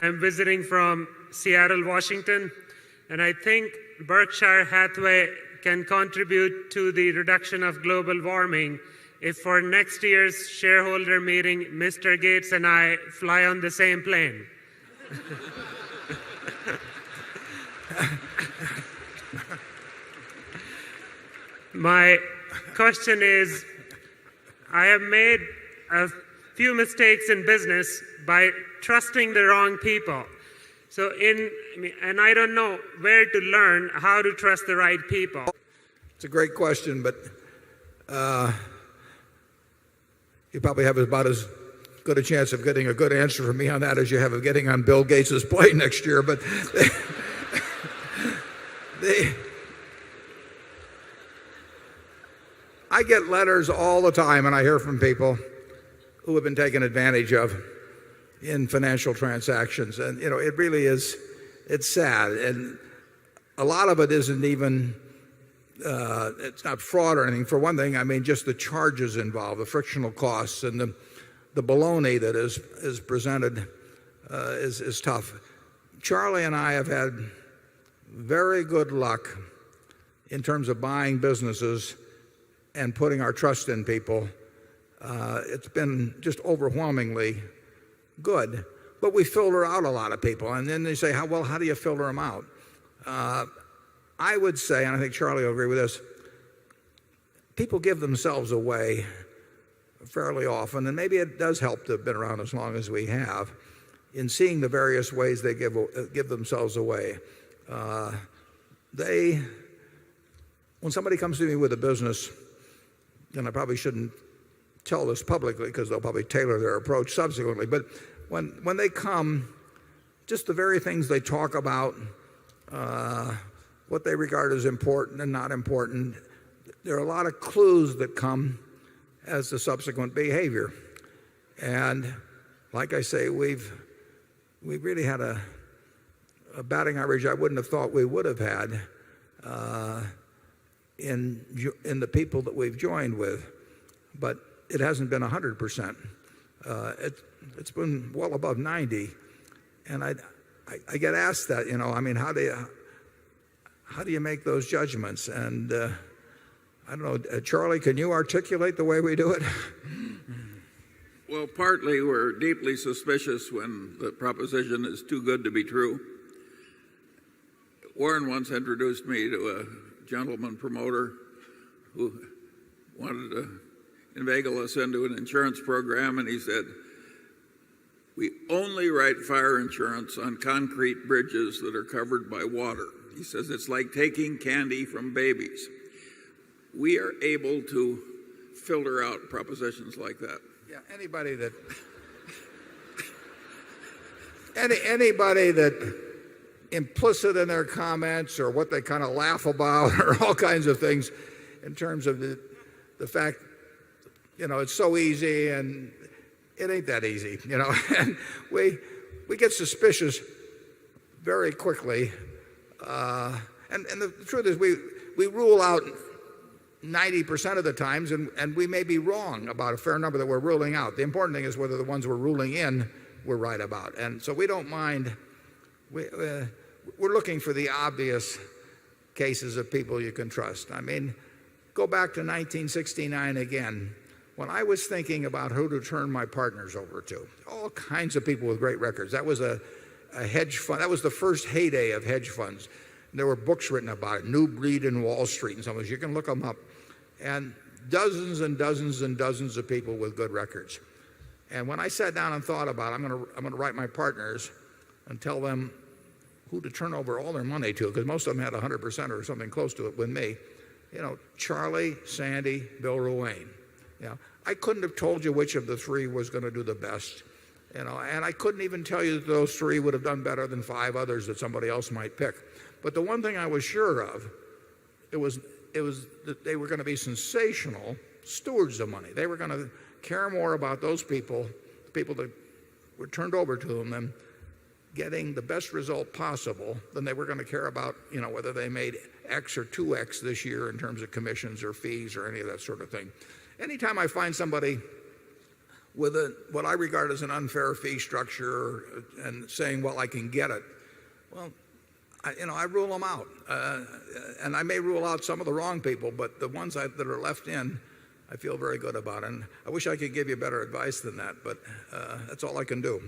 I'm visiting from Seattle, Washington, and I think Berkshire Hathaway can contribute to the reduction of global warming if for next year's shareholder meeting, Mr. Gates and I fly on the same plane. My question is, I have made a few mistakes in business by trusting the wrong people. And I don't know where to learn how to trust the right people. It's a great question, but you probably have about as good a chance of getting a good answer from me on that as you have of getting on Bill Gates' plane next year. But I get letters all the time, and I hear from people who have been taken advantage of in financial transactions. And, it really is, it's sad. And a lot of it isn't even, it's not fraud or anything. For one thing, I mean, just the charges involved, the frictional costs, and the baloney that is presented is tough. Charlie and I have had very good luck in terms of buying businesses and putting our trust in people. It's been just overwhelmingly good. But we filter out a lot of people. And then they say, how do you filter them out? I would say, and I think Charlie will agree with this, people give themselves away fairly often, and maybe it does help to have been around as long as we have, in seeing the various ways they give themselves away. When somebody comes to me with a business, and I probably shouldn't tell this publicly because they'll probably tailor their approach subsequently, but when they come, just the very things they talk about, what they regard as important and not important, there are a lot of clues that come as the subsequent behavior. And like I say, we've really had a batting average I wouldn't have thought we would have had in the people that we've joined with. But it hasn't been 100%. It's been well above 90. And I get asked that, I mean, how do you make those judgments? And I don't know, Charlie, can you articulate the way we do it? Well, partly we're deeply suspicious when the proposition is too good to be true. Warren once introduced me to a gentleman promoter who wanted to inveigle us into an insurance program, and he said, "We only write fire insurance on concrete bridges that are covered by water." He says it's like taking candy from babies. We are able to filter out propositions like that. Yeah, anybody that implicit in their comments or what they kind of laugh about or all kinds of things in terms of the fact, it's so easy, and it ain't that easy, and we get suspicious very quickly. And the truth is we rule out 90% of the times, and we may be wrong about a fair number that we're ruling out. The important thing is whether the ones we're ruling in we're right about. And so we don't mind. We're looking for the obvious cases of people you can trust. I mean, go back to 1969 again. When I was thinking about who to turn my partners over to, all kinds of people with great records. That was a hedge fund. That was the first heyday of hedge funds. And there were books written about it, New Breed in Wall Street and some of those. You can look them up. And dozens and dozens and dozens of people with good records. And when I sat down and thought about it, I'm going to write my partners and tell them who to turn over all their money to, because most of them had 100% or something close to it with me. Charlie, Sandy, Bill Ruane. I couldn't have told you which of the three was going to do the best. And I couldn't even tell you that those three would have done better than 5 others that somebody else might pick. But the one thing I was sure of, it was that they were going to be sensational stewards of money. They were going to care more about those people that were turned over to them, than getting the best result possible than they were going to care about, whether they made X or 2X this year in terms of commissions or fees or any of that sort of thing. Anytime I find somebody with what I regard as an unfair fee structure and saying, well, I can get it. Well, I rule them out. And I may rule out some of the wrong people, but the ones that are left in, I feel very good about. And I wish I could give you better advice than that, but that's all I can do.